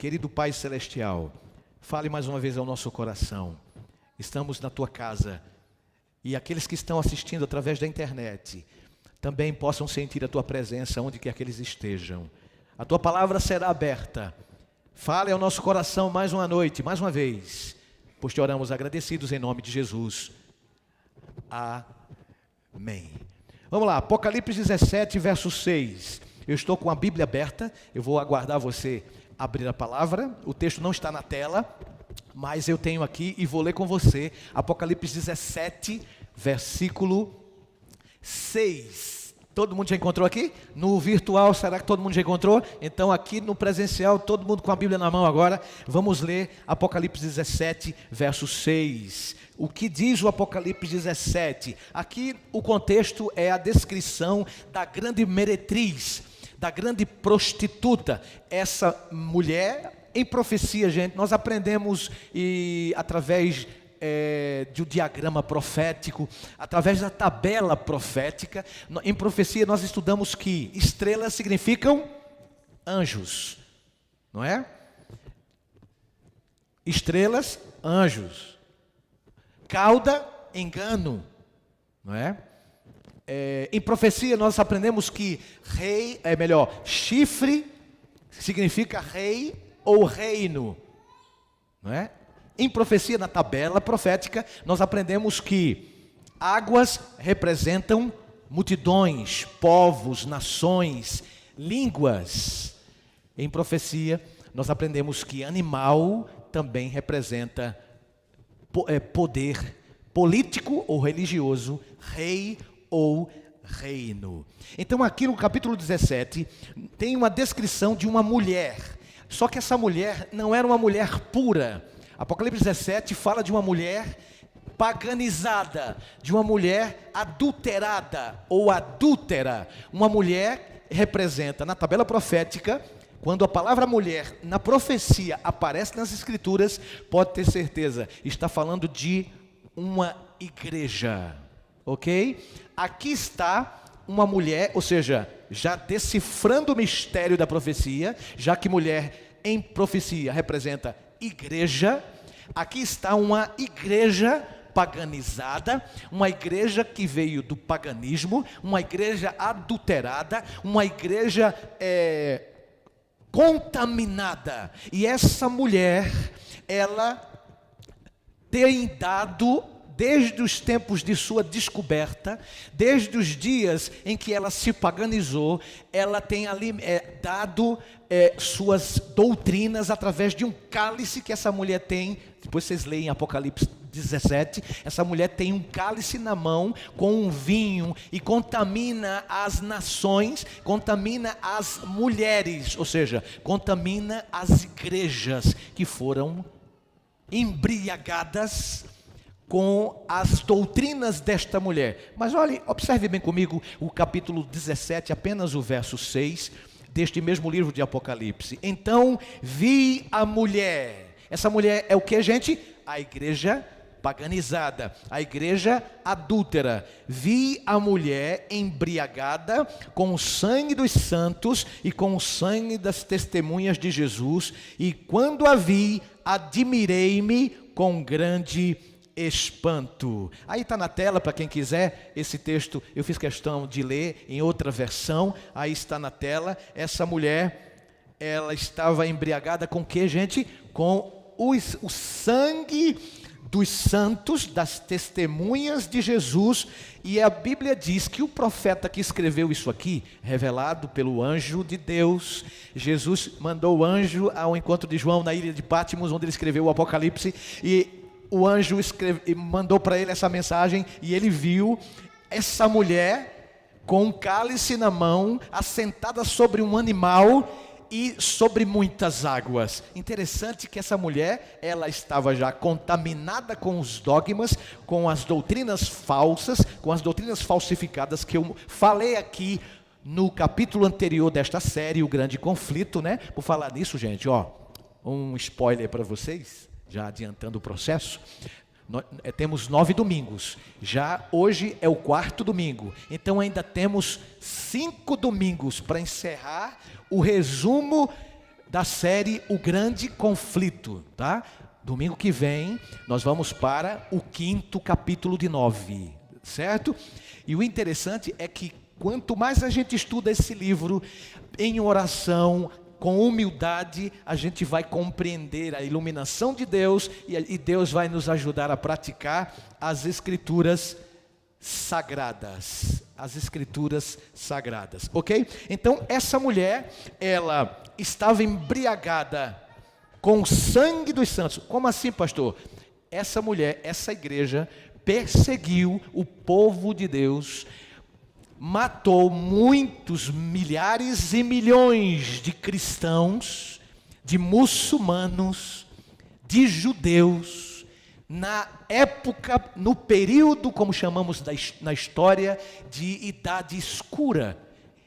Querido Pai Celestial, fale mais uma vez ao nosso coração. Estamos na Tua casa e aqueles que estão assistindo através da internet também possam sentir a Tua presença onde quer que eles estejam. A Tua palavra será aberta. Fale ao nosso coração mais uma noite, mais uma vez, pois te oramos agradecidos em nome de Jesus. Amém. Vamos lá, Apocalipse 17, verso 6. Eu estou com a Bíblia aberta, eu vou aguardar você abrir a palavra. O texto não está na tela, mas eu tenho aqui e vou ler com você. Apocalipse 17, versículo 6. Todo mundo já encontrou aqui? No virtual, será que todo mundo já encontrou? Então aqui no presencial, todo mundo com a Bíblia na mão agora. Vamos ler Apocalipse 17, verso 6. O que diz o Apocalipse 17? Aqui o contexto é a descrição da grande meretriz, da grande prostituta. Essa mulher, em profecia, gente, nós aprendemos através de um diagrama profético, através da tabela profética. Em profecia nós estudamos que estrelas significam anjos, não é? Estrelas, anjos. Cauda, engano, não é? Em profecia nós aprendemos que chifre significa rei ou reino, não é? Em profecia, na tabela profética, nós aprendemos que águas representam multidões, povos, nações, línguas. Em profecia, nós aprendemos que animal também representa poder político ou religioso, rei ou reino. Então aqui no capítulo 17, tem uma descrição de uma mulher. Só que essa mulher não era uma mulher pura. Apocalipse 17 fala de uma mulher paganizada, de uma mulher adulterada ou adúltera. Uma mulher representa, na tabela profética, quando a palavra mulher na profecia aparece nas escrituras, pode ter certeza, está falando de uma igreja, ok? Aqui está uma mulher, ou seja, já decifrando o mistério da profecia, já que mulher em profecia representa igreja, aqui está uma igreja paganizada, uma igreja que veio do paganismo, uma igreja adulterada, uma igreja contaminada. E essa mulher, ela tem dado, desde os tempos de sua descoberta, desde os dias em que ela se paganizou, ela tem dado suas doutrinas através de um cálice que essa mulher tem. Depois vocês leem Apocalipse 17, essa mulher tem um cálice na mão com um vinho e contamina as nações, contamina as mulheres, ou seja, contamina as igrejas que foram embriagadas com as doutrinas desta mulher. Mas olhe, observe bem comigo o capítulo 17, apenas o verso 6, deste mesmo livro de Apocalipse. Então vi a mulher. Essa mulher é o que, gente? A igreja paganizada, a igreja adúltera. Vi a mulher embriagada com o sangue dos santos e com o sangue das testemunhas de Jesus, e quando a vi, admirei-me com grande espanto. Aí está na tela para quem quiser esse texto. Eu fiz questão de ler em outra versão. Aí está na tela. Essa mulher, ela estava embriagada com o que, gente? Com o sangue dos santos, das testemunhas de Jesus. E a Bíblia diz que o profeta que escreveu isso aqui, revelado pelo anjo de Deus, Jesus mandou o anjo ao encontro de João na ilha de Patmos, onde ele escreveu o Apocalipse, e o anjo mandou para ele essa mensagem, e ele viu essa mulher com um cálice na mão, assentada sobre um animal e sobre muitas águas. Interessante que essa mulher, ela estava já contaminada com os dogmas, com as doutrinas falsas, com as doutrinas falsificadas que eu falei aqui no capítulo anterior desta série, o grande conflito, né? Por falar nisso, gente, um spoiler para vocês, já adiantando o processo. Temos 9 domingos, já hoje é o 4º domingo, então ainda temos 5 domingos para encerrar o resumo da série O Grande Conflito, tá? Domingo que vem nós vamos para o 5º capítulo de 9, certo? E o interessante é que quanto mais a gente estuda esse livro em oração, com humildade, a gente vai compreender a iluminação de Deus e Deus vai nos ajudar a praticar as Escrituras sagradas. As Escrituras sagradas, ok? Então, essa mulher, ela estava embriagada com o sangue dos santos. Como assim, pastor? Essa mulher, essa igreja, perseguiu o povo de Deus, matou muitos, milhares e milhões de cristãos, de muçulmanos, de judeus, na época, no período, como chamamos na história, de Idade Escura,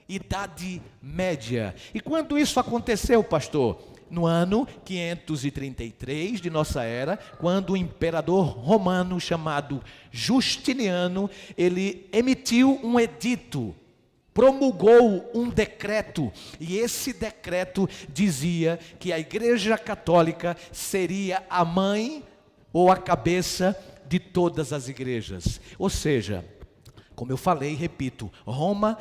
Idade Média. E quando isso aconteceu, pastor? No ano 533 de nossa era, quando o imperador romano chamado Justiniano, ele emitiu um edito, promulgou um decreto, e esse decreto dizia que a Igreja Católica seria a mãe ou a cabeça de todas as igrejas. Ou seja, como eu falei, repito, Roma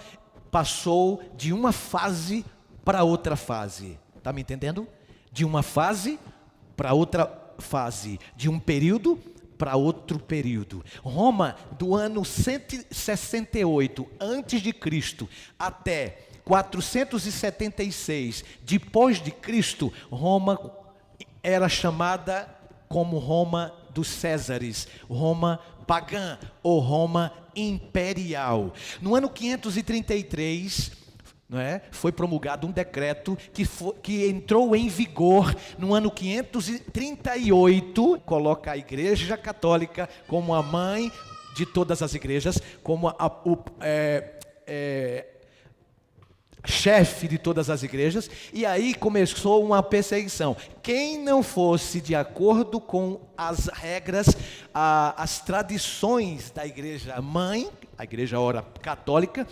passou de uma fase para outra fase. Está me entendendo? De uma fase para outra fase, de um período para outro período. Roma, do ano 168 antes de Cristo até 476 depois de Cristo, Roma era chamada como Roma dos Césares, Roma pagã ou Roma imperial. No ano 533, foi promulgado um decreto que entrou em vigor no ano 538, coloca a Igreja Católica como a mãe de todas as igrejas, como chefe de todas as igrejas, e aí começou uma perseguição. Quem não fosse de acordo com as regras, as tradições da igreja mãe, a igreja ora católica,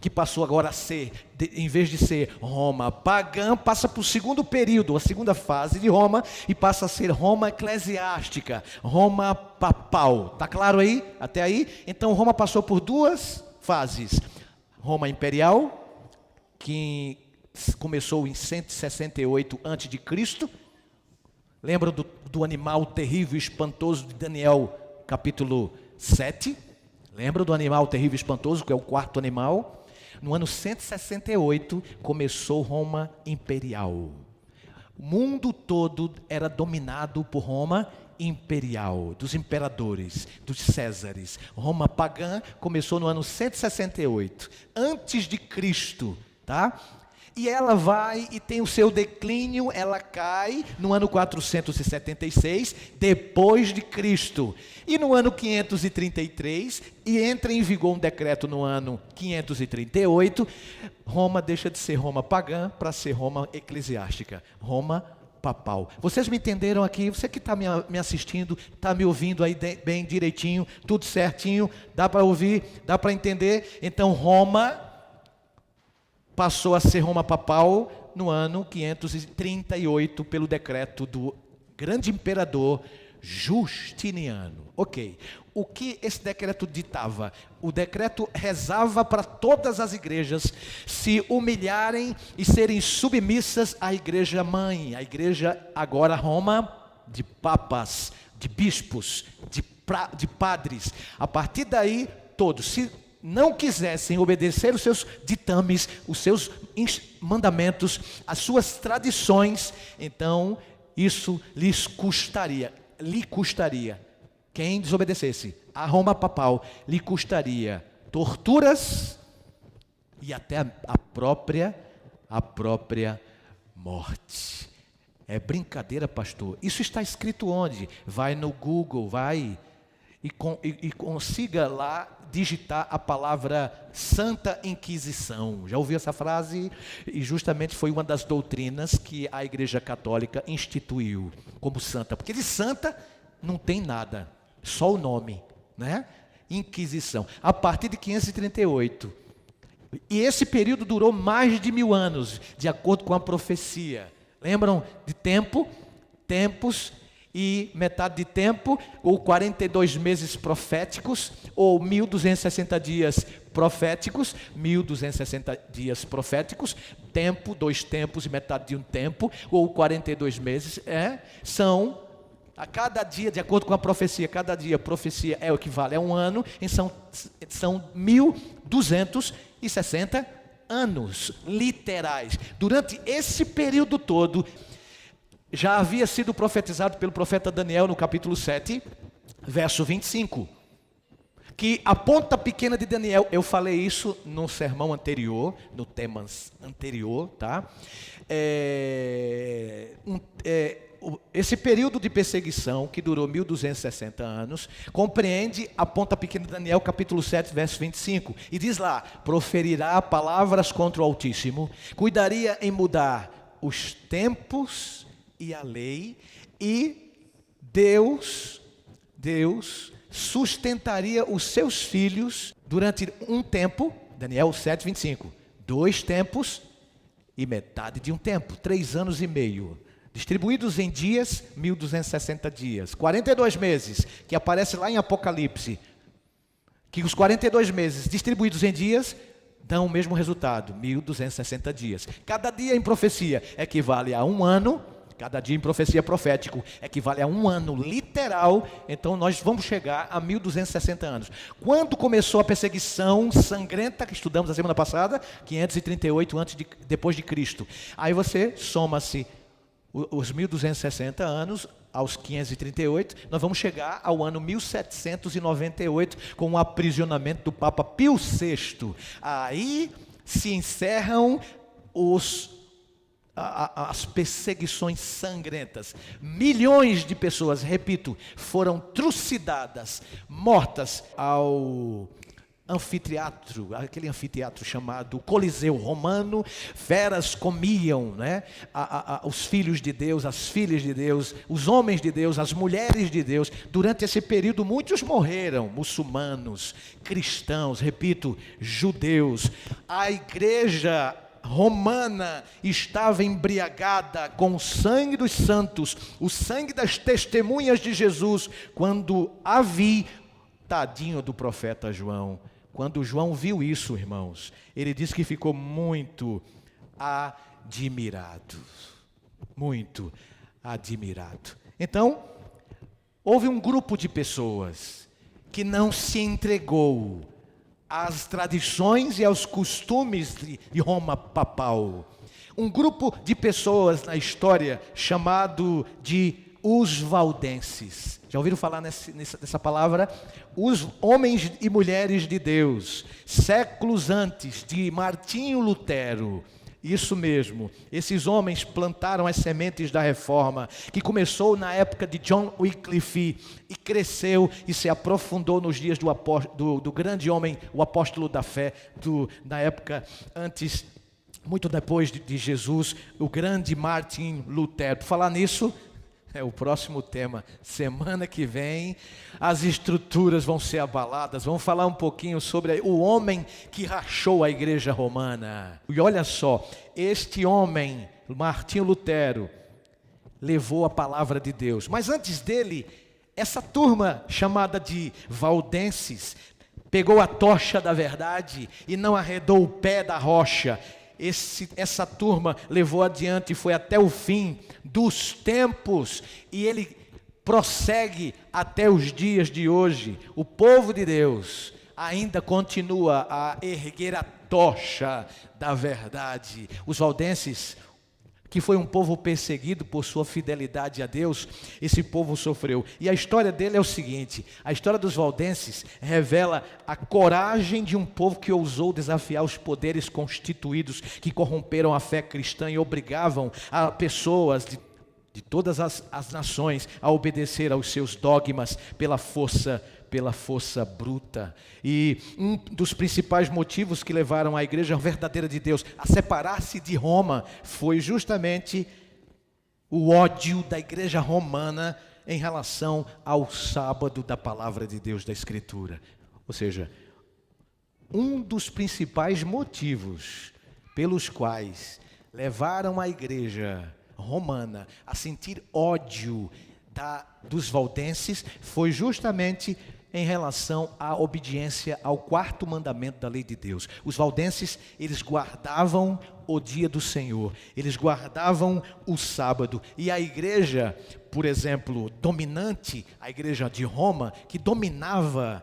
que passou agora a ser, em vez de ser Roma pagã, passa para o segundo período, a segunda fase de Roma, e passa a ser Roma eclesiástica, Roma papal. Está claro aí? Até aí? Então Roma passou por duas fases. Roma imperial, que começou em 168 a.C. Lembra do animal terrível e espantoso de Daniel capítulo 7? Lembra do animal terrível e espantoso, que é o quarto animal? No ano 168 começou Roma imperial. O mundo todo era dominado por Roma imperial, dos imperadores, dos Césares. Roma pagã começou no ano 168 antes de Cristo. Tá? E ela vai e tem o seu declínio, ela cai no ano 476 depois de Cristo. E no ano 533, e entra em vigor um decreto no ano 538, Roma deixa de ser Roma pagã para ser Roma eclesiástica, Roma papal. Vocês me entenderam aqui? Você que está me assistindo, está me ouvindo aí bem direitinho, tudo certinho, dá para ouvir, dá para entender? Então Roma passou a ser Roma papal no ano 538 pelo decreto do grande imperador Justiniano. Ok. O que esse decreto ditava? O decreto rezava para todas as igrejas se humilharem e serem submissas à igreja mãe, a igreja agora Roma de papas, de bispos, de padres. A partir daí, todos, se não quisessem obedecer os seus ditames, os seus mandamentos, as suas tradições, então isso lhe custaria. Quem desobedecesse a Roma papal lhe custaria torturas e até a própria morte. É brincadeira, pastor. Isso está escrito onde? Vai no Google, vai e consiga lá digitar a palavra Santa Inquisição. Já ouviu essa frase? E justamente foi uma das doutrinas que a Igreja Católica instituiu como santa. Porque de santa não tem nada, só o nome, né? Inquisição. A partir de 538. E esse período durou mais de 1000 anos, de acordo com a profecia. Lembram de tempo, tempos e metade de tempo, ou 42 meses proféticos, ou 1260 dias proféticos, 1260 dias proféticos, tempo, 2 tempos e metade de um tempo, ou 42 meses, são a cada dia, de acordo com a profecia, cada dia profecia equivale a um ano, e são 1260 anos literais. Durante esse período todo, já havia sido profetizado pelo profeta Daniel no capítulo 7, verso 25, que a ponta pequena de Daniel, eu falei isso no sermão anterior, no tema anterior, tá? Esse período de perseguição, que durou 1260 anos, compreende a ponta pequena de Daniel, capítulo 7, verso 25, e diz lá: proferirá palavras contra o Altíssimo, cuidaria em mudar os tempos e a lei, e Deus sustentaria os seus filhos durante um tempo, Daniel 7, 25, 2 tempos e metade de um tempo, 3 anos e meio, distribuídos em dias, 1260 dias, 42 meses, que aparece lá em Apocalipse, que os 42 meses distribuídos em dias dão o mesmo resultado, 1260 dias. Cada dia em profecia equivale a um ano. Cada dia em profecia profético equivale a um ano literal. Então nós vamos chegar a 1260 anos. Quando começou a perseguição sangrenta, que estudamos a semana passada, 538 depois de Cristo. Aí você soma-se os 1260 anos aos 538, nós vamos chegar ao ano 1798, com o aprisionamento do Papa Pio VI. Aí se encerram as perseguições sangrentas. Milhões de pessoas, repito, foram trucidadas, mortas ao anfiteatro, aquele anfiteatro chamado Coliseu Romano. Feras comiam, né? Os filhos de Deus, as filhas de Deus, os homens de Deus, as mulheres de Deus. Durante esse período muitos morreram, muçulmanos, cristãos, repito, judeus. A igreja romana estava embriagada com o sangue dos santos, o sangue das testemunhas de Jesus, quando tadinho do profeta João. Quando João viu isso, irmãos, ele disse que ficou muito admirado. Muito admirado. Então, houve um grupo de pessoas que não se entregou às tradições e aos costumes de Roma papal. Um grupo de pessoas na história chamado de os valdenses. Já ouviram falar nessa palavra? Os homens e mulheres de Deus, séculos antes de Martinho Lutero. Isso mesmo, esses homens plantaram as sementes da reforma, que começou na época de John Wycliffe e cresceu e se aprofundou nos dias do grande homem, o apóstolo da fé, na época antes, muito depois de Jesus, o grande Martin Lutero. Por falar nisso, é o próximo tema. Semana que vem as estruturas vão ser abaladas. Vamos falar um pouquinho sobre o homem que rachou a igreja romana. E olha só, este homem, Martinho Lutero, levou a palavra de Deus. Mas antes dele, essa turma chamada de valdenses pegou a tocha da verdade e não arredou o pé da rocha. Essa turma levou adiante e foi até o fim dos tempos, e ele prossegue até os dias de hoje. O povo de Deus ainda continua a erguer a tocha da verdade. Os valdenses, que foi um povo perseguido por sua fidelidade a Deus, esse povo sofreu. E a história dele é o seguinte: a história dos valdenses revela a coragem de um povo que ousou desafiar os poderes constituídos que corromperam a fé cristã e obrigavam a pessoas de todas as nações a obedecer aos seus dogmas pela força bruta. E um dos principais motivos que levaram a igreja verdadeira de Deus a separar-se de Roma foi justamente o ódio da igreja romana em relação ao sábado da palavra de Deus, da Escritura. Ou seja, um dos principais motivos pelos quais levaram a igreja romana a sentir ódio dos valdenses foi justamente em relação à obediência ao quarto mandamento da lei de Deus. Os valdenses, eles guardavam o dia do Senhor, eles guardavam o sábado, e a igreja, por exemplo, dominante, a igreja de Roma, que dominava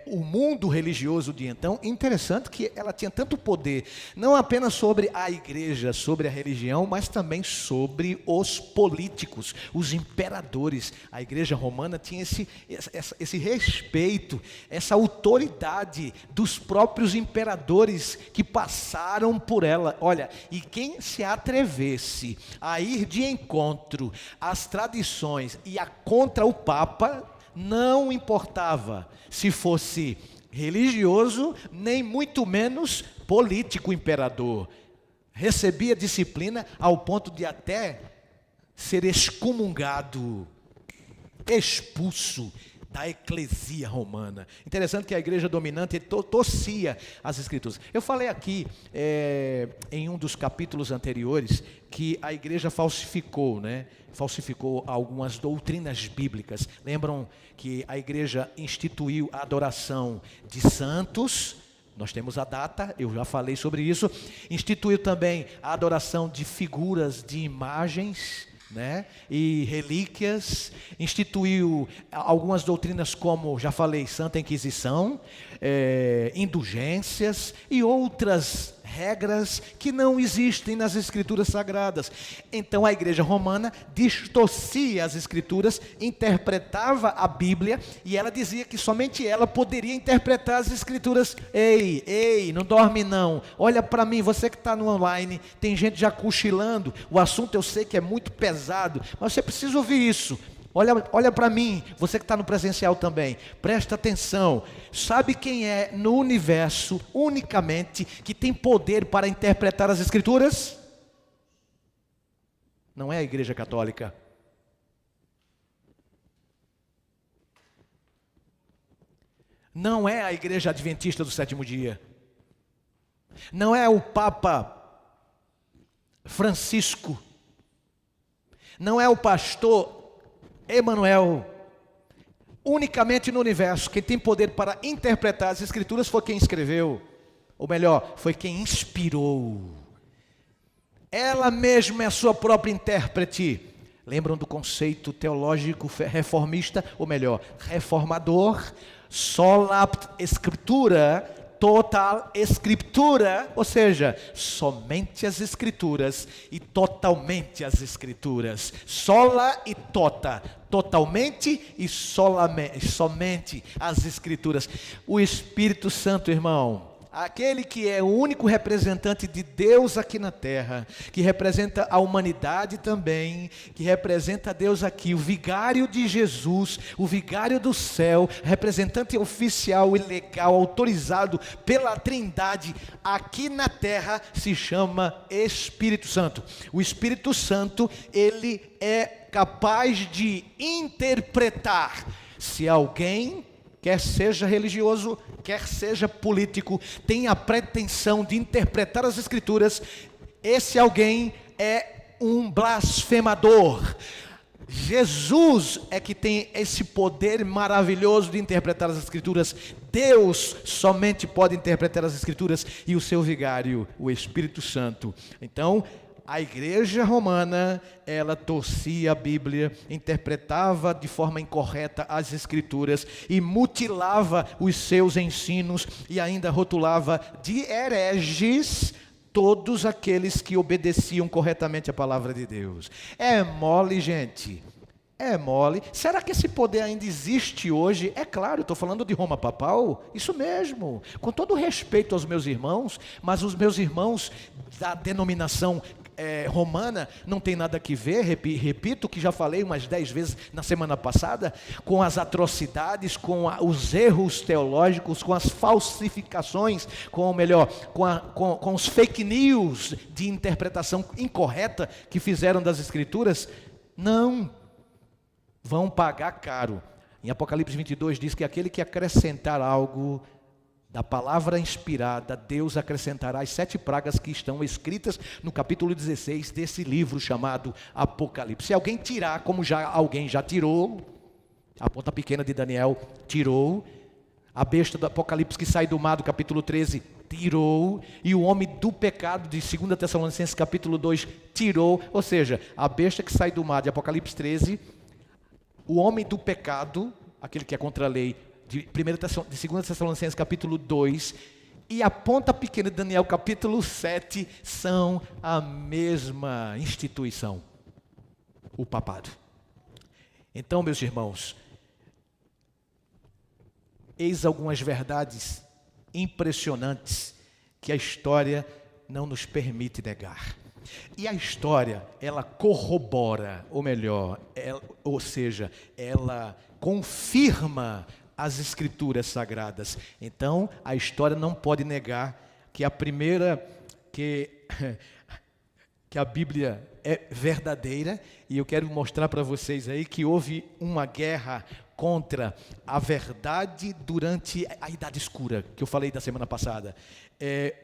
o mundo religioso de então, interessante que ela tinha tanto poder, não apenas sobre a igreja, sobre a religião, mas também sobre os políticos, os imperadores. A igreja romana tinha esse respeito, essa autoridade dos próprios imperadores que passaram por ela. Olha, e quem se atrevesse a ir de encontro às tradições e contra o Papa, não importava se fosse religioso, nem muito menos político imperador. Recebia disciplina ao ponto de até ser excomungado, expulso da eclesia romana. Interessante que a igreja dominante torcia as escrituras. Eu falei aqui em um dos capítulos anteriores que a igreja falsificou algumas doutrinas bíblicas. Lembram que a igreja instituiu a adoração de santos? Nós temos a data, eu já falei sobre isso. Instituiu também a adoração de figuras de imagens, e relíquias. Instituiu algumas doutrinas como, já falei, Santa Inquisição, indulgências e outras regras que não existem nas escrituras sagradas. Então a igreja romana distorcia as escrituras, interpretava a Bíblia, e ela dizia que somente ela poderia interpretar as escrituras. Ei, não dorme não, olha para mim, você que está no online, tem gente já cochilando, o assunto eu sei que é muito pesado, mas você precisa ouvir isso. Olha para mim, você que está no presencial também, presta atenção. Sabe quem é no universo, unicamente, que tem poder para interpretar as escrituras? Não é a igreja católica. Não é a igreja adventista do sétimo dia. Não é o Papa Francisco. Não é o pastor Emanuel. Unicamente no universo, quem tem poder para interpretar as escrituras foi quem escreveu, ou melhor, foi quem inspirou. Ela mesma é a sua própria intérprete. Lembram do conceito teológico reformista, ou melhor, reformador? Sola Scriptura, total Escritura, ou seja, somente as Escrituras e totalmente as Escrituras. Sola e tota, totalmente e somente as Escrituras. O Espírito Santo, irmão, aquele que é o único representante de Deus aqui na terra, que representa a humanidade também, que representa Deus aqui, o vigário de Jesus, o vigário do céu, representante oficial e legal, autorizado pela Trindade aqui na terra, se chama Espírito Santo. O Espírito Santo, ele é capaz de interpretar. Se alguém, quer seja religioso, quer seja político, tem a pretensão de interpretar as escrituras, esse alguém é um blasfemador. Jesus é que tem esse poder maravilhoso de interpretar as escrituras. Deus somente pode interpretar as escrituras, e o seu vigário, o Espírito Santo. Então, a igreja romana, ela torcia a Bíblia, interpretava de forma incorreta as escrituras e mutilava os seus ensinos, e ainda rotulava de hereges todos aqueles que obedeciam corretamente a palavra de Deus. É mole, gente. É mole. Será que esse poder ainda existe hoje? É claro, eu estou falando de Roma papal, isso mesmo, com todo respeito aos meus irmãos, mas os meus irmãos da denominação romana não tem nada a ver, repito, que já falei umas 10 vezes na semana passada, com as atrocidades, com os erros teológicos, com as falsificações, com os fake news de interpretação incorreta que fizeram das escrituras. Não, vão pagar caro. Em Apocalipse 22 diz que aquele que acrescentar algo da palavra inspirada, Deus acrescentará as 7 pragas que estão escritas no capítulo 16 desse livro chamado Apocalipse. Se alguém tirar, como alguém já tirou, a ponta pequena de Daniel tirou, a besta do Apocalipse que sai do mar do capítulo 13 tirou, e o homem do pecado de 2 Tessalonicenses capítulo 2 tirou, ou seja, a besta que sai do mar de Apocalipse 13, o homem do pecado, aquele que é contra a lei, de 2 Tessalonicenses capítulo 2, e a ponta pequena de Daniel capítulo 7 são a mesma instituição, o papado. Então, meus irmãos, eis algumas verdades impressionantes que a história não nos permite negar. E a história, ela corrobora, ou melhor, ela confirma as escrituras sagradas. Então, a história não pode negar que que a Bíblia é verdadeira, e eu quero mostrar para vocês aí que houve uma guerra contra a verdade durante a Idade Escura, que eu falei da semana passada.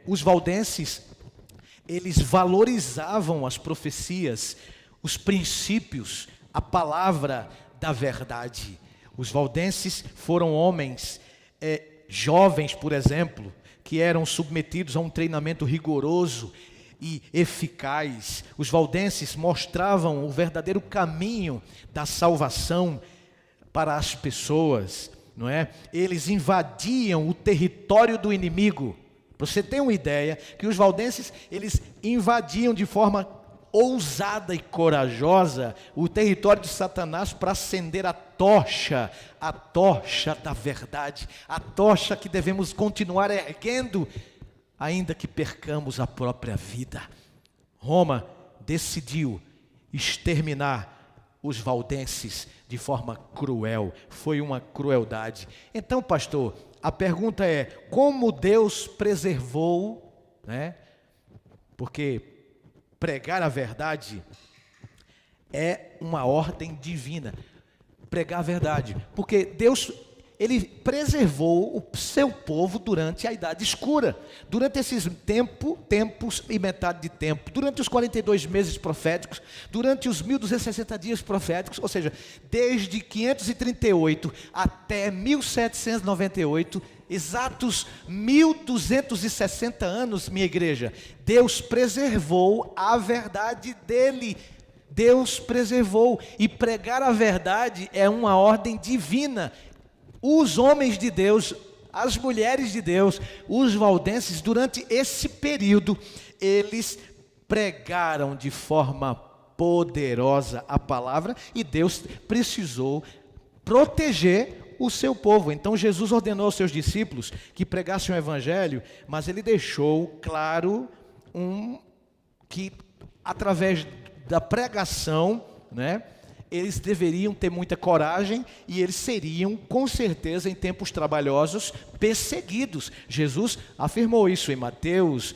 Os valdenses, eles valorizavam as profecias, os princípios, a palavra da verdade. Os valdenses foram homens jovens, por exemplo, que eram submetidos a um treinamento rigoroso e eficaz. Os valdenses mostravam o verdadeiro caminho da salvação para as pessoas, não é? Eles invadiam o território do inimigo. Para você ter uma ideia, que os valdenses, eles invadiam de forma ousada e corajosa o território de Satanás para acender a tocha da verdade, a tocha que devemos continuar erguendo, ainda que percamos a própria vida. Roma decidiu exterminar os valdenses de forma cruel, foi uma crueldade. Então, pastor, a pergunta é, como Deus preservou, né? Porque pregar a verdade é uma ordem divina, pregar a verdade, porque Deus, Ele preservou o seu povo durante a Idade Escura, durante esses tempos e metade de tempo, durante os 42 meses proféticos, durante os 1260 dias proféticos, ou seja, desde 538 até 1798, exatos 1260 anos, minha igreja, Deus preservou a verdade dele. Deus preservou, e pregar a verdade é uma ordem divina. Os homens de Deus, as mulheres de Deus, os valdenses, durante esse período, eles pregaram de forma poderosa a palavra, e Deus precisou proteger o seu povo. Então Jesus ordenou aos seus discípulos que pregassem o evangelho, mas ele deixou claro que através da pregação, né, eles deveriam ter muita coragem, e eles seriam, com certeza, em tempos trabalhosos, perseguidos. Jesus afirmou isso em Mateus,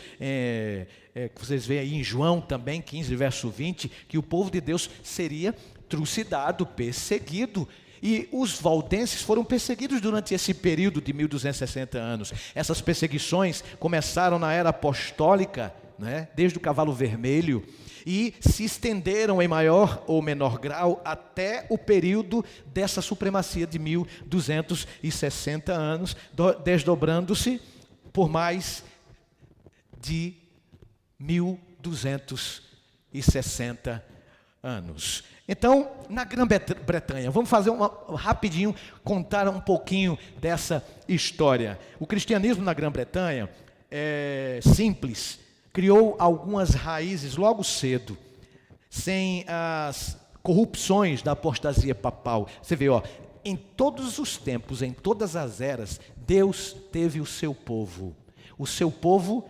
vocês veem aí em João também, 15, verso 20, que o povo de Deus seria trucidado, perseguido. E os valdenses foram perseguidos durante esse período de 1260 anos. Essas perseguições começaram na era apostólica, né, desde o Cavalo Vermelho, e se estenderam em maior ou menor grau até o período dessa supremacia de 1260 anos, desdobrando-se por mais de 1260 anos. Então, na Grã-Bretanha, vamos fazer rapidinho, contar um pouquinho dessa história. O cristianismo na Grã-Bretanha é simples, criou algumas raízes logo cedo, sem as corrupções da apostasia papal. Você vê, em todos os tempos, em todas as eras, Deus teve o seu povo. O seu povo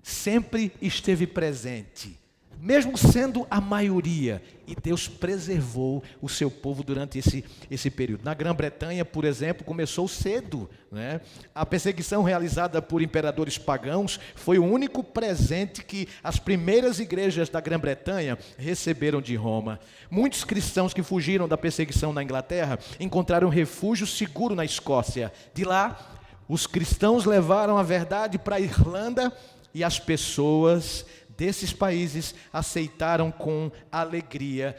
sempre esteve presente, mesmo sendo a maioria, e Deus preservou o seu povo durante esse período. Na Grã-Bretanha, por exemplo, começou cedo, né? A perseguição realizada por imperadores pagãos foi o único presente que as primeiras igrejas da Grã-Bretanha receberam de Roma. Muitos cristãos que fugiram da perseguição na Inglaterra encontraram refúgio seguro na Escócia. De lá, os cristãos levaram a verdade para a Irlanda e as pessoas desses países aceitaram com alegria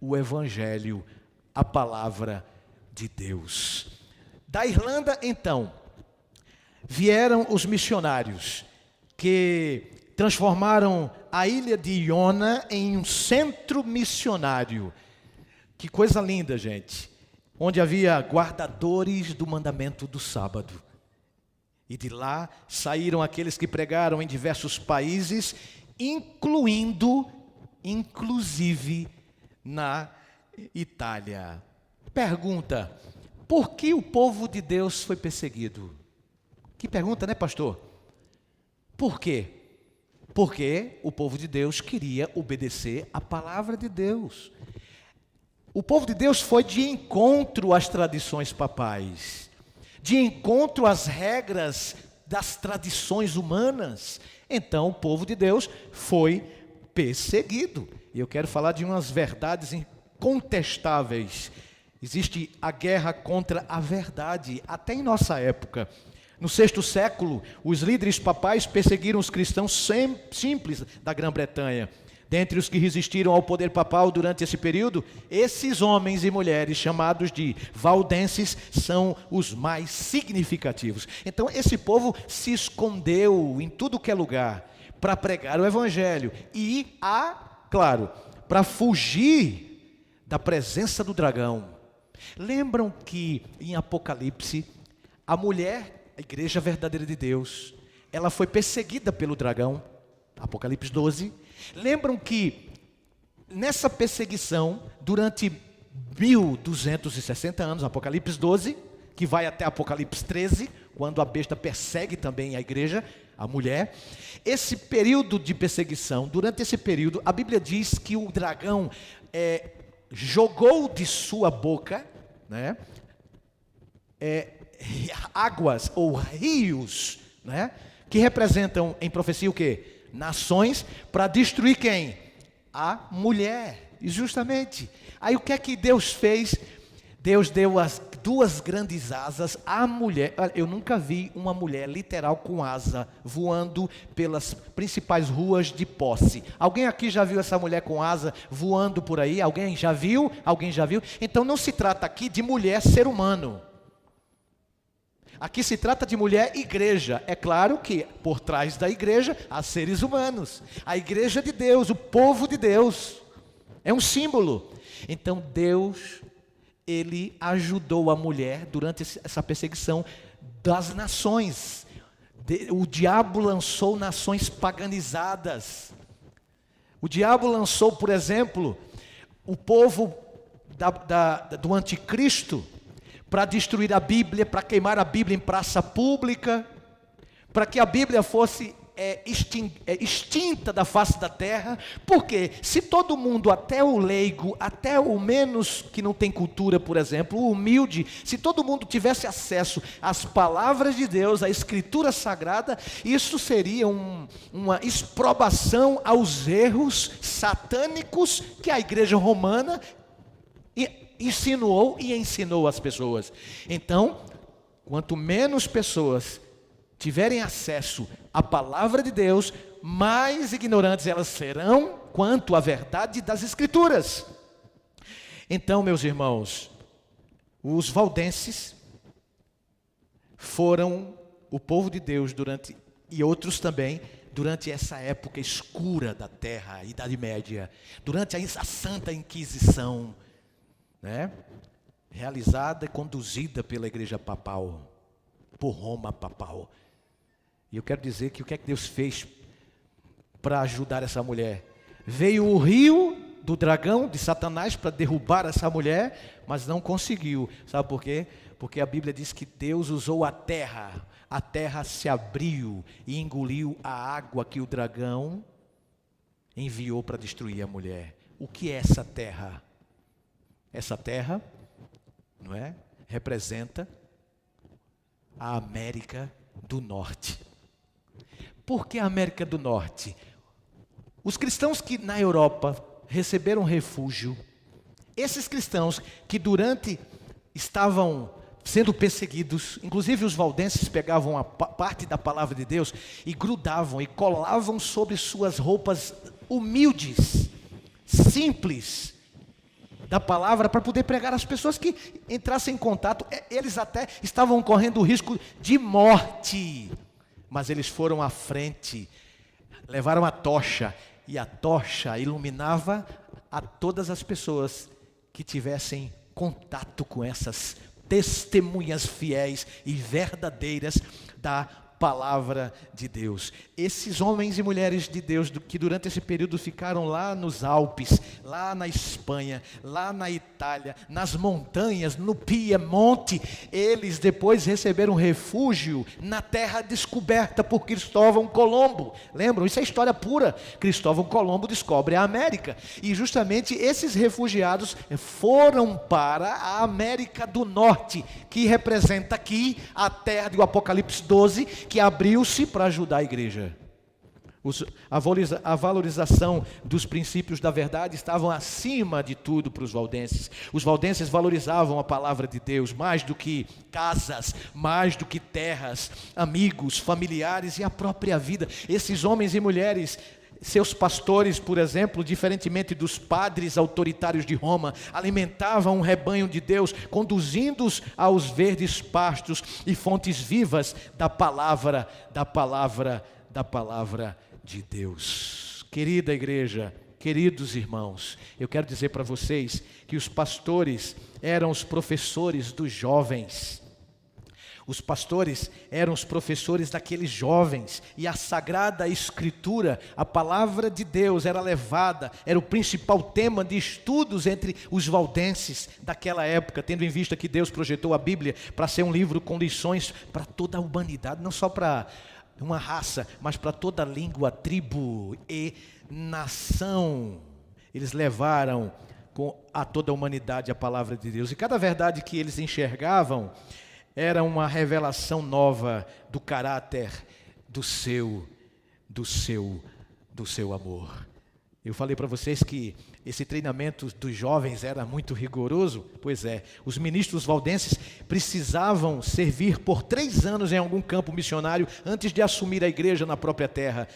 o Evangelho, a palavra de Deus. Da Irlanda, então, vieram os missionários que transformaram a ilha de Iona em um centro missionário. Que coisa linda, gente. Onde havia guardadores do mandamento do sábado. E de lá saíram aqueles que pregaram em diversos países, inclusive na Itália. Pergunta: por que o povo de Deus foi perseguido? Que pergunta, né, pastor? Por quê? Porque o povo de Deus queria obedecer a palavra de Deus. O povo de Deus foi de encontro às tradições papais, de encontro às regras das tradições humanas. Então o povo de Deus foi perseguido. E eu quero falar de umas verdades incontestáveis. Existe a guerra contra a verdade, até em nossa época. No 6º século, os líderes papais perseguiram os cristãos simples da Grã-Bretanha. Dentre os que resistiram ao poder papal durante esse período, esses homens e mulheres chamados de valdenses são os mais significativos. Então esse povo se escondeu em tudo que é lugar para pregar o Evangelho e, claro, para fugir da presença do dragão. Lembram que em Apocalipse, a mulher, a igreja verdadeira de Deus, ela foi perseguida pelo dragão, Apocalipse 12. Lembram que nessa perseguição, durante 1260 anos, Apocalipse 12, que vai até Apocalipse 13, quando a besta persegue também a igreja, a mulher. Esse período de perseguição, durante esse período, a Bíblia diz que o dragão jogou de sua boca, né, águas ou rios, né, que representam em profecia o quê? Nações, para destruir quem? A mulher. E justamente, aí o que é que Deus fez? Deus deu as 2 grandes asas à mulher. Eu nunca vi uma mulher literal com asa voando pelas principais ruas de Posse. Alguém aqui já viu essa mulher com asa voando por aí? Alguém já viu? Alguém já viu? Então não se trata aqui de mulher ser humano. Aqui se trata de mulher igreja. É claro que por trás da igreja há seres humanos. A igreja de Deus, o povo de Deus. É um símbolo. Então Deus, Ele ajudou a mulher durante essa perseguição das nações. O diabo lançou nações paganizadas. O diabo lançou, por exemplo, o povo do anticristo, para destruir a Bíblia, para queimar a Bíblia em praça pública, para que a Bíblia fosse extinta da face da terra. Porque se todo mundo, até o leigo, até o menos que não tem cultura, por exemplo, o humilde, se todo mundo tivesse acesso às palavras de Deus, à Escritura Sagrada, isso seria uma exprobação aos erros satânicos que a igreja romana insinuou e ensinou às pessoas. Então, quanto menos pessoas tiverem acesso à palavra de Deus, mais ignorantes elas serão quanto à verdade das Escrituras. Então, meus irmãos, os valdenses foram o povo de Deus e outros também, durante essa época escura da terra, a Idade Média, durante a Santa Inquisição, né? Realizada e conduzida pela igreja papal, por Roma papal. E eu quero dizer que o que é que Deus fez para ajudar essa mulher? Veio o rio do dragão, de Satanás, para derrubar essa mulher, mas não conseguiu. Sabe por quê? Porque a Bíblia diz que Deus usou a terra se abriu e engoliu a água que o dragão enviou para destruir a mulher. O que é essa terra? Essa terra, não é? Representa a América do Norte. Por que a América do Norte? Os cristãos que na Europa receberam refúgio, esses cristãos que estavam sendo perseguidos. Inclusive os valdenses pegavam a parte da palavra de Deus e grudavam e colavam sobre suas roupas humildes, simples, da palavra, para poder pregar às pessoas que entrassem em contato. Eles até estavam correndo o risco de morte, mas eles foram à frente, levaram a tocha, e a tocha iluminava a todas as pessoas que tivessem contato com essas testemunhas fiéis e verdadeiras da palavra de Deus. Esses homens e mulheres de Deus que durante esse período ficaram lá nos Alpes, lá na Espanha, lá na Itália, nas montanhas, no Piemonte, eles depois receberam refúgio na terra descoberta por Cristóvão Colombo. Lembram? Isso é história pura. Cristóvão Colombo descobre a América, e justamente esses refugiados foram para a América do Norte, que representa aqui a terra do Apocalipse 12, que abriu-se para ajudar a igreja. A valorização dos princípios da verdade estavam acima de tudo para os valdenses. Os valdenses valorizavam a palavra de Deus mais do que casas, mais do que terras, amigos, familiares e a própria vida. Esses homens e mulheres, seus pastores, por exemplo, diferentemente dos padres autoritários de Roma, alimentavam um rebanho de Deus, conduzindo-os aos verdes pastos e fontes vivas da palavra de Deus. Querida igreja, queridos irmãos, eu quero dizer para vocês que os pastores eram os professores dos jovens. Os pastores eram os professores daqueles jovens, e a Sagrada Escritura, a palavra de Deus, era levada, era o principal tema de estudos entre os valdenses daquela época, tendo em vista que Deus projetou a Bíblia para ser um livro com lições para toda a humanidade, não só para uma raça, mas para toda língua, tribo e nação. Eles levaram a toda a humanidade a palavra de Deus, e cada verdade que eles enxergavam era uma revelação nova do caráter do seu amor. Eu falei para vocês que esse treinamento dos jovens era muito rigoroso. Pois é, os ministros valdenses precisavam servir por 3 anos em algum campo missionário antes de assumir a igreja na própria terra.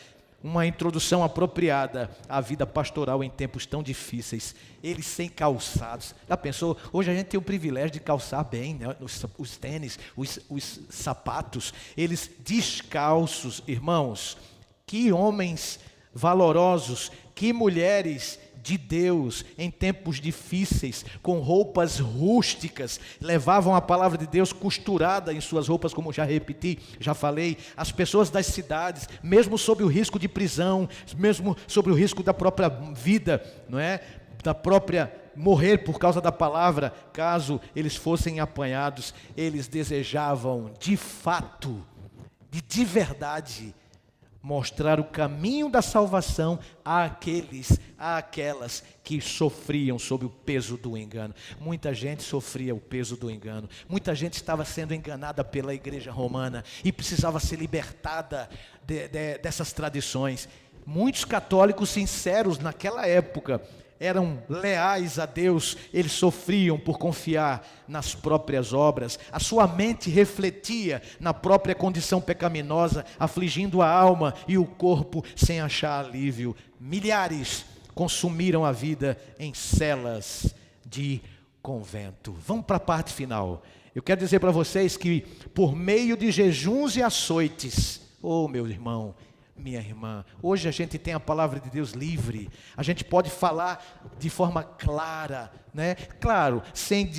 Uma introdução apropriada à vida pastoral em tempos tão difíceis. Eles sem calçados. Já pensou? Hoje a gente tem o privilégio de calçar bem, né? Os tênis, os sapatos. Eles descalços, irmãos. Que homens valorosos, que mulheres de Deus em tempos difíceis, com roupas rústicas, levavam a palavra de Deus costurada em suas roupas, como já repeti, já falei. As pessoas das cidades, mesmo sob o risco de prisão, mesmo sob o risco da própria vida, não é? Da própria morrer por causa da palavra, caso eles fossem apanhados, eles desejavam de fato, de verdade, mostrar o caminho da salvação àquelas que sofriam sob o peso do engano. Muita gente sofria o peso do engano. Muita gente estava sendo enganada pela igreja romana e precisava ser libertada dessas tradições. Muitos católicos sinceros naquela época eram leais a Deus, eles sofriam por confiar nas próprias obras, a sua mente refletia na própria condição pecaminosa, afligindo a alma e o corpo sem achar alívio. Milhares consumiram a vida em celas de convento. Vamos para a parte final. Eu quero dizer para vocês que por meio de jejuns e açoites, meu irmão, minha irmã, hoje a gente tem a palavra de Deus livre, a gente pode falar de forma clara, né? Claro, sem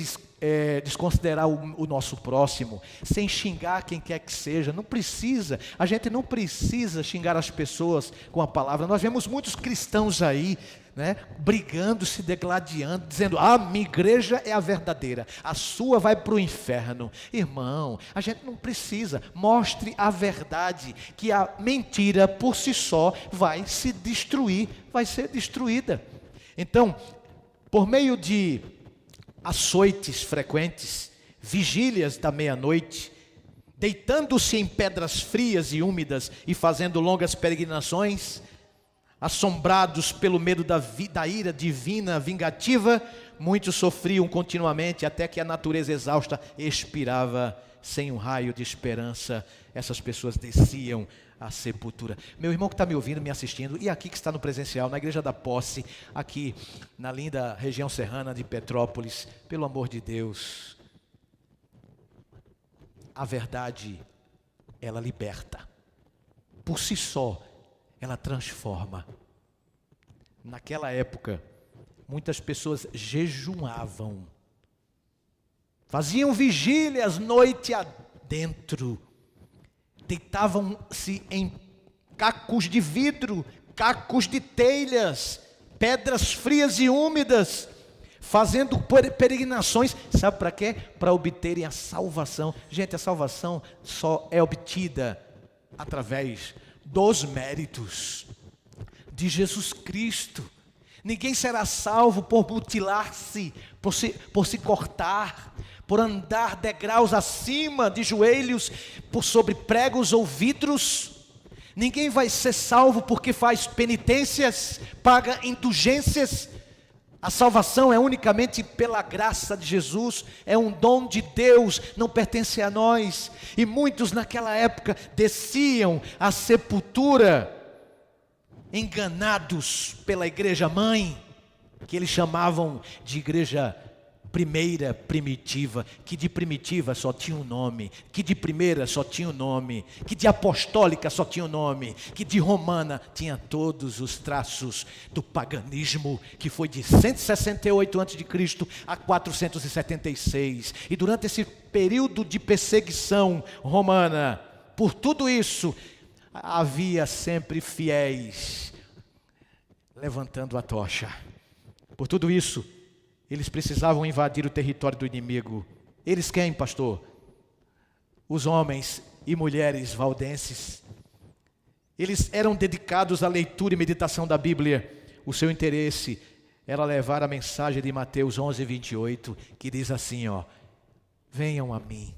desconsiderar o nosso próximo, sem xingar quem quer que seja. Não precisa, a gente não precisa xingar as pessoas com a palavra. Nós vemos muitos cristãos aí, né, brigando, se degladiando, dizendo: minha igreja é a verdadeira, a sua vai para o inferno. Irmão, a gente não precisa. Mostre a verdade, que a mentira por si só vai se destruir, vai ser destruída. Então, por meio de açoites frequentes, vigílias da meia-noite, deitando-se em pedras frias e úmidas e fazendo longas peregrinações, Assombrados pelo medo da ira divina vingativa, muitos sofriam continuamente até que a natureza exausta expirava sem um raio de esperança. Essas pessoas desciam à sepultura. Meu irmão que está me ouvindo, me assistindo, e aqui que está no presencial, na Igreja da Posse, aqui na linda região serrana de Petrópolis, pelo amor de Deus, a verdade, ela liberta. Por si só, ela transforma. Naquela época, muitas pessoas jejuavam, faziam vigílias noite adentro, deitavam-se em cacos de vidro, cacos de telhas, pedras frias e úmidas, fazendo peregrinações, sabe para quê? Para obterem a salvação. Gente, a salvação só é obtida através dos méritos de Jesus Cristo. Ninguém será salvo por mutilar-se, por se cortar, por andar degraus acima de joelhos, por sobre pregos ou vidros. Ninguém vai ser salvo porque faz penitências, paga indulgências. A salvação é unicamente pela graça de Jesus, é um dom de Deus, não pertence a nós. E muitos naquela época desciam à sepultura, enganados pela igreja mãe, que eles chamavam de igreja primeira primitiva, que de primitiva só tinha um nome, que de primeira só tinha um nome, que de apostólica só tinha um nome, que de romana tinha todos os traços do paganismo, que foi de 168 a.C. a 476. E durante esse período de perseguição romana, por tudo isso, havia sempre fiéis levantando a tocha. Por tudo isso, eles precisavam invadir o território do inimigo. Eles quem, pastor? Os homens e mulheres valdenses. Eles eram dedicados à leitura e meditação da Bíblia. O seu interesse era levar a mensagem de Mateus 11:28, que diz assim, venham a mim,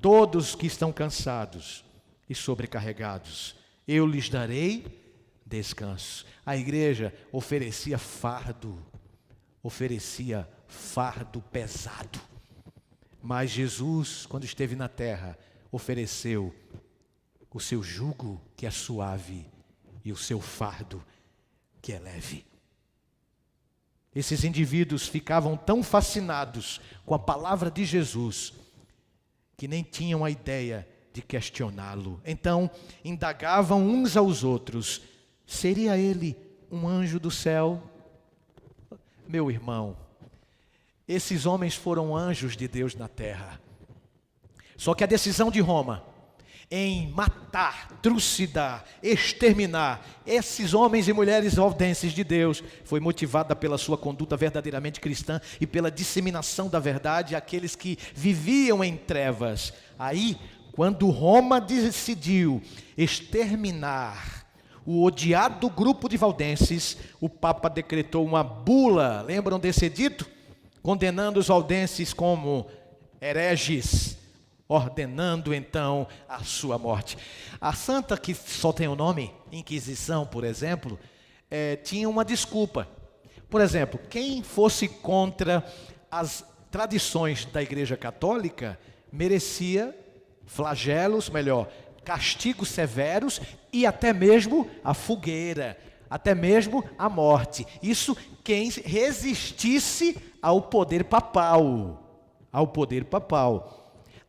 todos que estão cansados e sobrecarregados, eu lhes darei descanso. A igreja oferecia fardo pesado. Mas Jesus, quando esteve na terra, ofereceu o seu jugo, que é suave, e o seu fardo, que é leve. Esses indivíduos ficavam tão fascinados com a palavra de Jesus, que nem tinham a ideia de questioná-lo. Então, indagavam uns aos outros: seria ele um anjo do céu? Meu irmão, esses homens foram anjos de Deus na terra. Só que a decisão de Roma em matar, trucidar, exterminar esses homens e mulheres valdenses de Deus foi motivada pela sua conduta verdadeiramente cristã e pela disseminação da verdade àqueles que viviam em trevas. Aí, quando Roma decidiu exterminar o odiado grupo de valdenses, o Papa decretou uma bula, lembram desse edito? Condenando os valdenses como hereges, ordenando então a sua morte. A santa, que só tem o nome, Inquisição, por exemplo, tinha uma desculpa. Por exemplo, quem fosse contra as tradições da Igreja Católica merecia flagelos, castigos severos e até mesmo a fogueira, até mesmo a morte. Isso quem resistisse ao poder papal.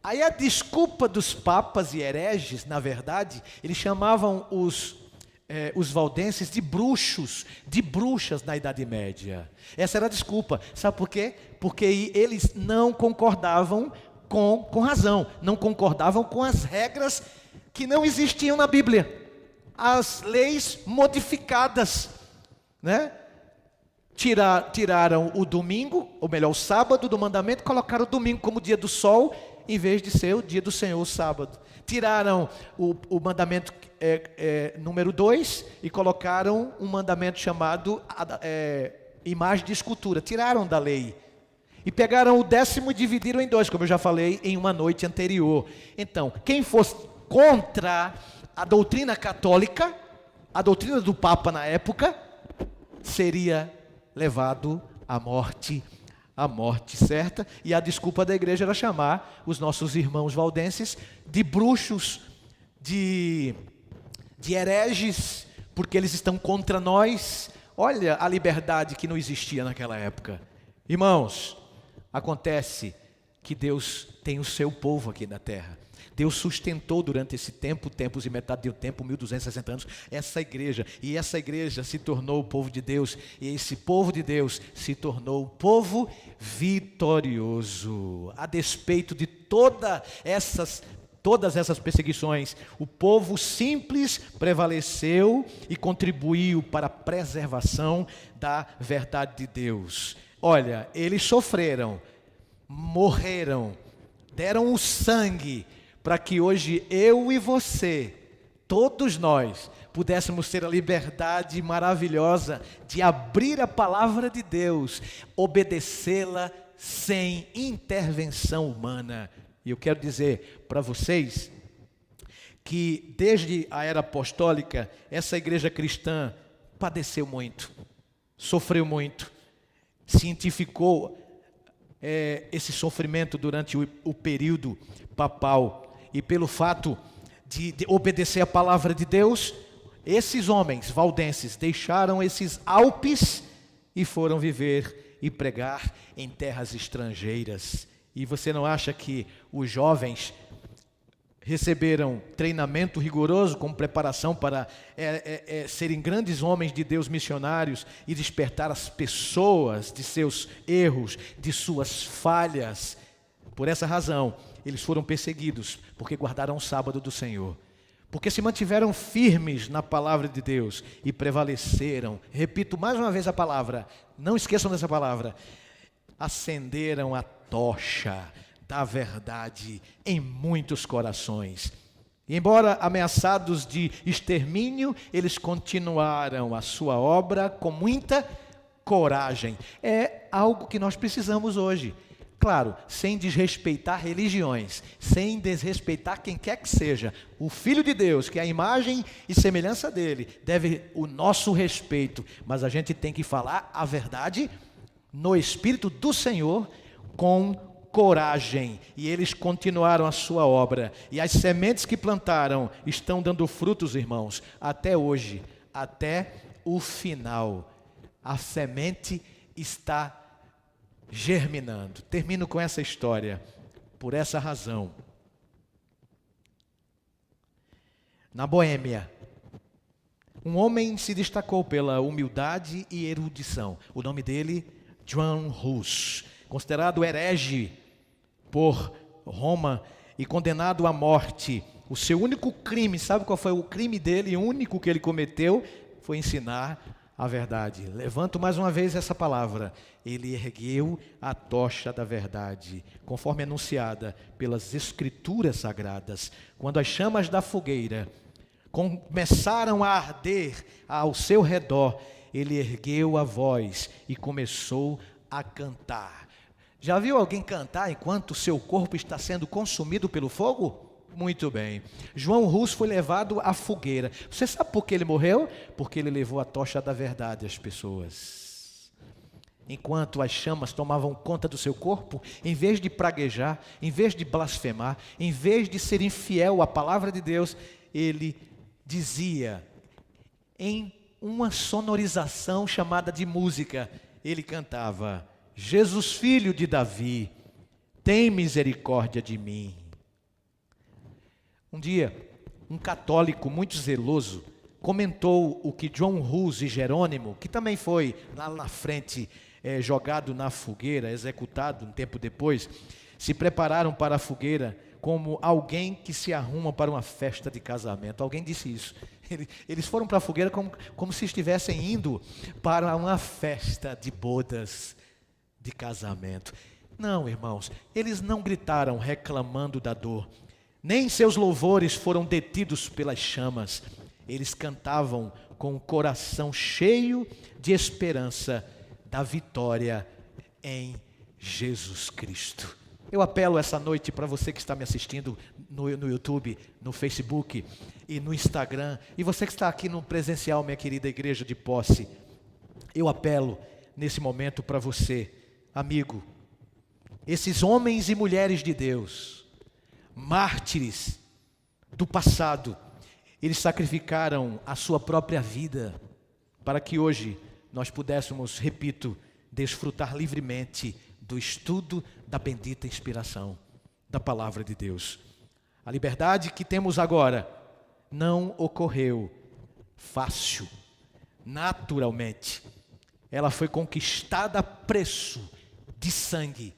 Aí a desculpa dos papas e hereges, na verdade, eles chamavam os valdenses de bruxos, de bruxas na Idade Média. Essa era a desculpa. Sabe por quê? Porque eles não concordavam com razão, não concordavam com as regras que não existiam na Bíblia, as leis modificadas, né? Tiraram o domingo, ou melhor, o sábado do mandamento, colocaram o domingo como dia do sol, em vez de ser o dia do Senhor, o sábado. Tiraram o mandamento número 2 e colocaram um mandamento chamado imagem de escultura. Tiraram da lei. E pegaram o 10º e dividiram em 2, como eu já falei em uma noite anterior. Então, quem fosse contra a doutrina católica a doutrina do Papa na época, seria levado à morte certa, e a desculpa da igreja era chamar os nossos irmãos valdenses de bruxos, de hereges, porque eles estão contra nós. Olha a liberdade que não existia naquela época. Irmãos, acontece que Deus tem o seu povo aqui na terra. Deus sustentou durante esse tempo, tempos e metade do tempo, 1260 anos, essa igreja. E essa igreja se tornou o povo de Deus. E esse povo de Deus se tornou o povo vitorioso. A despeito de todas essas perseguições, o povo simples prevaleceu e contribuiu para a preservação da verdade de Deus. Olha, eles sofreram, morreram, deram o sangue, para que hoje eu e você, todos nós, pudéssemos ter a liberdade maravilhosa de abrir a palavra de Deus, obedecê-la sem intervenção humana. E eu quero dizer para vocês que desde a era apostólica, essa igreja cristã padeceu muito, sofreu muito, cientificou esse sofrimento durante o período papal. E pelo fato de obedecer a palavra de Deus, esses homens valdenses deixaram esses Alpes e foram viver e pregar em terras estrangeiras. E você não acha que os jovens receberam treinamento rigoroso como preparação para serem grandes homens de Deus missionários e despertar as pessoas de seus erros, de suas falhas? Por essa razão, eles foram perseguidos, porque guardaram o sábado do Senhor, porque se mantiveram firmes na palavra de Deus e prevaleceram. Repito mais uma vez a palavra, não esqueçam dessa palavra: acenderam a tocha da verdade em muitos corações. E embora ameaçados de extermínio, eles continuaram a sua obra com muita coragem. É algo que nós precisamos hoje. Claro, sem desrespeitar religiões, sem desrespeitar quem quer que seja. O Filho de Deus, que é a imagem e semelhança dele, deve o nosso respeito. Mas a gente tem que falar a verdade no Espírito do Senhor, com coragem. E eles continuaram a sua obra. E as sementes que plantaram estão dando frutos, irmãos, até hoje, até o final. A semente está germinando. Termino com essa história. Por essa razão, na Boêmia, um homem se destacou pela humildade e erudição. O nome dele, Johann Hus, considerado herege por Roma e condenado à morte. O seu único crime, sabe qual foi o crime dele? O único que ele cometeu foi ensinar a verdade. Levanto mais uma vez essa palavra. Ele ergueu a tocha da verdade, conforme anunciada pelas Escrituras Sagradas. Quando as chamas da fogueira começaram a arder ao seu redor, ele ergueu a voz e começou a cantar. Já viu alguém cantar enquanto seu corpo está sendo consumido pelo fogo? Muito bem. João Hus foi levado à fogueira. Você sabe por que ele morreu? Porque ele levou a tocha da verdade às pessoas. Enquanto as chamas tomavam conta do seu corpo, em vez de praguejar, em vez de blasfemar, em vez de ser infiel à palavra de Deus, ele dizia, em uma sonorização chamada de música, ele cantava: Jesus, filho de Davi, tem misericórdia de mim. Um dia, um católico muito zeloso comentou o que João Hus e Jerônimo, que também foi lá na frente jogado na fogueira, executado um tempo depois, se prepararam para a fogueira como alguém que se arruma para uma festa de casamento. Alguém disse isso. Eles foram para a fogueira como se estivessem indo para uma festa de bodas, de casamento. Não, irmãos, eles não gritaram reclamando da dor. Nem seus louvores foram detidos pelas chamas. Eles cantavam com o coração cheio de esperança da vitória em Jesus Cristo. Eu apelo essa noite para você que está me assistindo no YouTube, no Facebook e no Instagram, e você que está aqui no presencial, minha querida igreja de Posse. Eu apelo nesse momento para você, amigo, esses homens e mulheres de Deus, mártires do passado, eles sacrificaram a sua própria vida para que hoje nós pudéssemos, repito, desfrutar livremente do estudo da bendita inspiração da palavra de Deus. A liberdade que temos agora não ocorreu fácil, naturalmente. Ela foi conquistada a preço de sangue,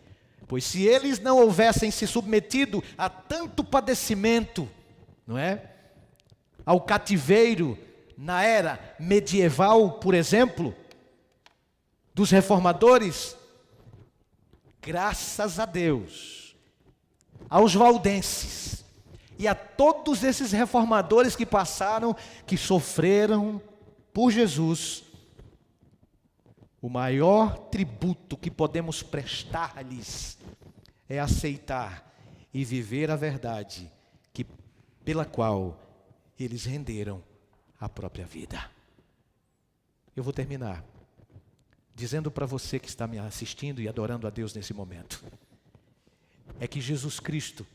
pois se eles não houvessem se submetido a tanto padecimento, não é? Ao cativeiro na era medieval, por exemplo, dos reformadores, graças a Deus, aos valdenses e a todos esses reformadores que passaram, que sofreram por Jesus, o maior tributo que podemos prestar-lhes é aceitar e viver a verdade pela qual eles renderam a própria vida. Eu vou terminar dizendo para você que está me assistindo e adorando a Deus nesse momento, é que Jesus Cristo,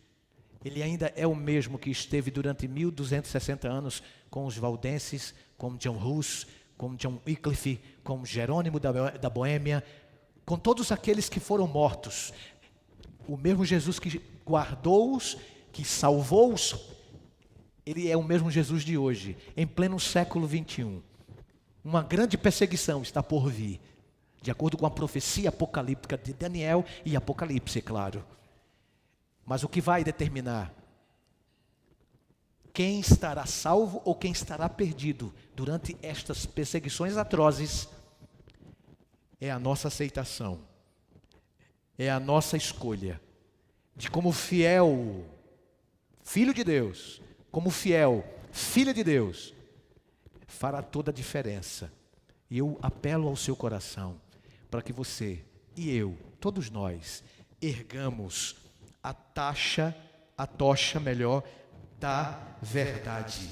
Ele ainda é o mesmo que esteve durante 1260 anos com os valdenses, com John Hus, com John Wycliffe, com Jerônimo da Boêmia, com todos aqueles que foram mortos. O mesmo Jesus que guardou-os, que salvou-os, Ele é o mesmo Jesus de hoje, em pleno século 21. Uma grande perseguição está por vir, de acordo com a profecia apocalíptica de Daniel e Apocalipse, claro. Mas o que vai determinar quem estará salvo ou quem estará perdido durante estas perseguições atrozes é a nossa aceitação, é a nossa escolha de, como fiel filho de Deus, como fiel filha de Deus, fará toda a diferença. E eu apelo ao seu coração para que você e eu, todos nós, ergamos a tocha da verdade,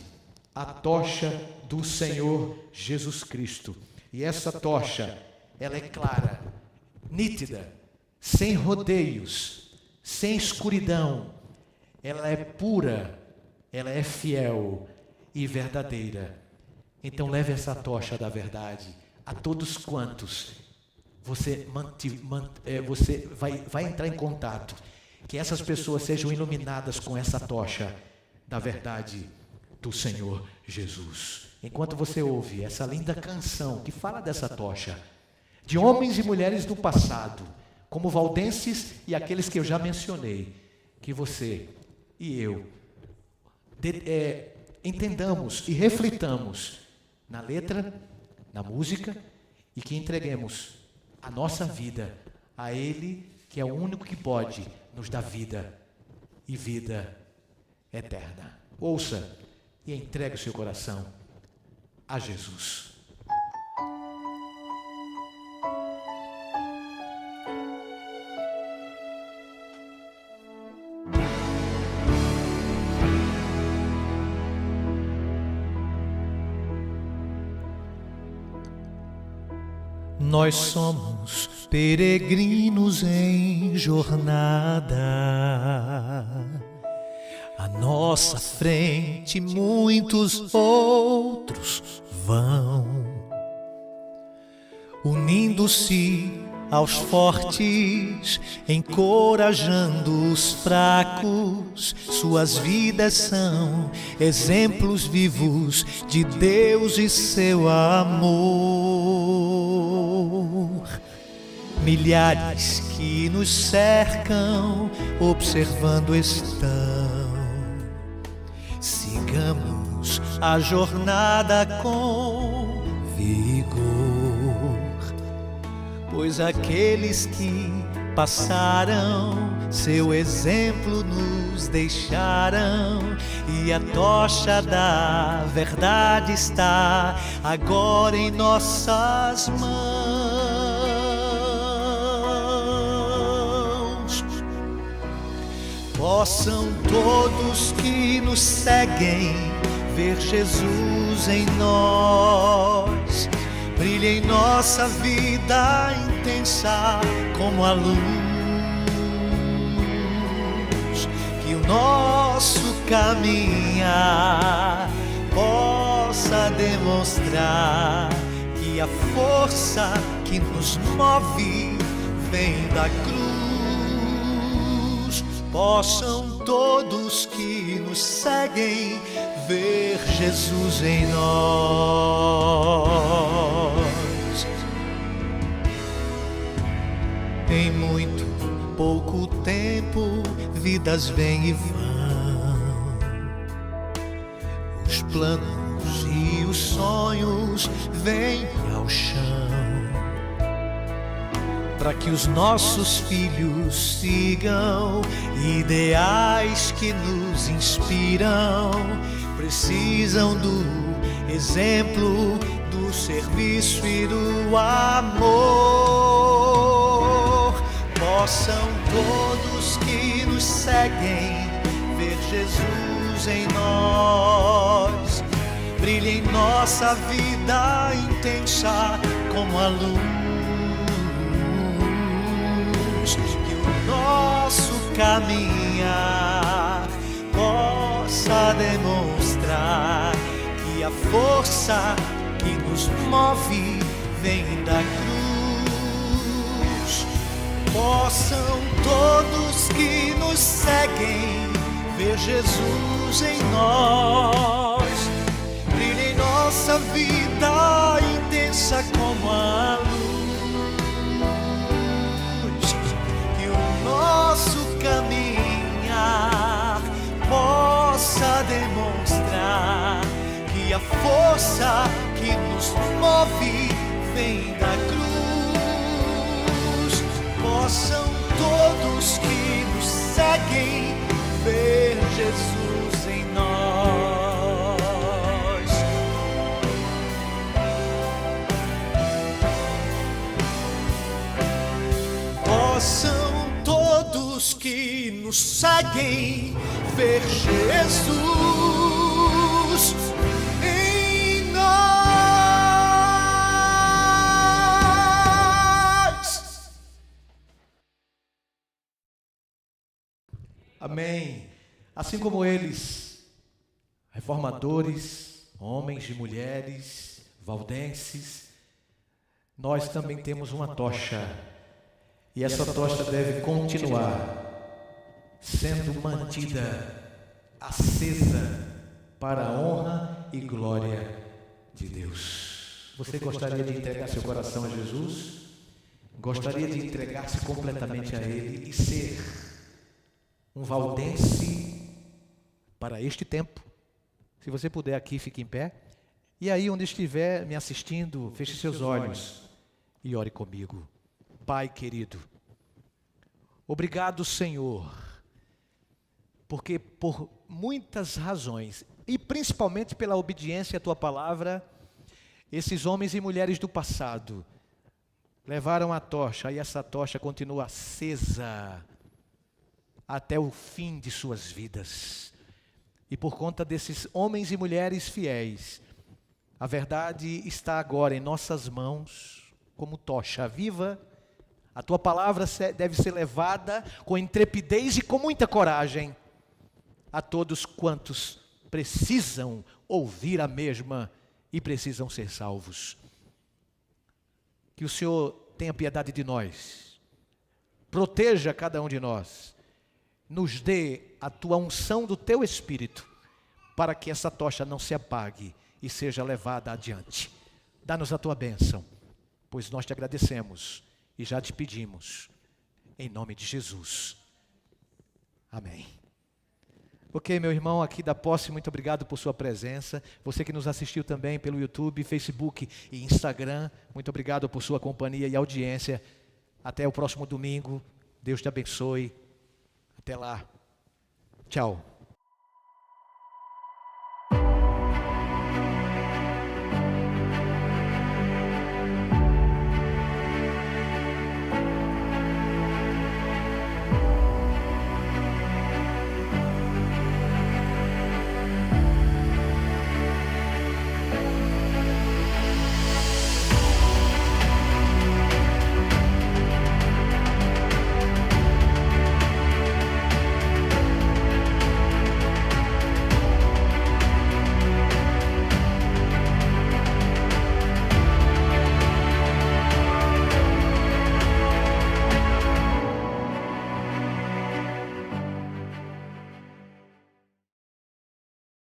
a tocha do Senhor Jesus Cristo. E essa tocha, ela é clara, nítida, sem rodeios, sem escuridão. Ela é pura, ela é fiel e verdadeira. Então leve essa tocha da verdade a todos quantos você vai entrar em contato. Que essas pessoas sejam iluminadas com essa tocha da verdade do Senhor Jesus. Enquanto você ouve essa linda canção que fala dessa tocha, de homens e mulheres do passado, como valdenses e aqueles que eu já mencionei, que você e eu entendamos e reflitamos na letra, na música, e que entreguemos a nossa vida a Ele, que é o único que pode nos dar vida e vida eterna. Ouça e entregue o seu coração a Jesus. Nós somos peregrinos em jornada. À nossa frente muitos outros vão, unindo-se aos fortes, encorajando os fracos. Suas vidas são exemplos vivos de Deus e seu amor. Milhares que nos cercam, observando estão. Sigamos a jornada com vigor, pois aqueles que passaram, seu exemplo nos deixaram, e a tocha da verdade está agora em nossas mãos. Possam todos que nos seguem ver Jesus em nós. Brilhe em nossa vida intensa como a luz. Que o nosso caminhar possa demonstrar que a força que nos move vem da cruz. Possam todos que nos seguem ver Jesus em nós. Em muito pouco tempo, vidas vêm e vão. Os planos e os sonhos vêm ao chão. Para que os nossos filhos sigam ideais que nos inspiram, precisam do exemplo, do serviço e do amor. Possam todos que nos seguem ver Jesus em nós. Brilhe em nossa vida intensa como a luz. Que o nosso caminhar possa demonstrar que a força que nos move vem da cruz. Possam todos que nos seguem ver Jesus em nós. Brilhe em nossa vida intensa como a luz. Que o nosso caminhar possa demonstrar que a força que nos move vem da cruz. Possam todos que nos seguem ver Jesus em nós. Possam todos que nos seguem ver Jesus em nós. Amém. Assim como eles, reformadores, homens e mulheres, valdenses, nós também temos uma tocha. E essa tocha deve continuar sendo mantida acesa para a honra e glória de Deus. Você gostaria de entregar seu coração a Jesus? Gostaria de entregar-se completamente a Ele e ser um valdense para este tempo? Se você puder aqui, fique em pé. E aí, onde estiver me assistindo, feche seus olhos e ore comigo. Pai querido, obrigado, Senhor, porque por muitas razões, e principalmente pela obediência à Tua palavra, esses homens e mulheres do passado levaram a tocha, e essa tocha continua acesa até o fim de suas vidas. E por conta desses homens e mulheres fiéis, a verdade está agora em nossas mãos como tocha viva. A Tua palavra deve ser levada com intrepidez e com muita coragem a todos quantos precisam ouvir a mesma e precisam ser salvos. Que o Senhor tenha piedade de nós, proteja cada um de nós, nos dê a Tua unção do Teu Espírito, para que essa tocha não se apague e seja levada adiante. Dá-nos a Tua bênção, pois nós Te agradecemos e já Te pedimos, em nome de Jesus. Amém. Ok, meu irmão aqui da posse, muito obrigado por sua presença. Você que nos assistiu também pelo YouTube, Facebook e Instagram, muito obrigado por sua companhia e audiência. Até o próximo domingo. Deus te abençoe. Até lá. Tchau.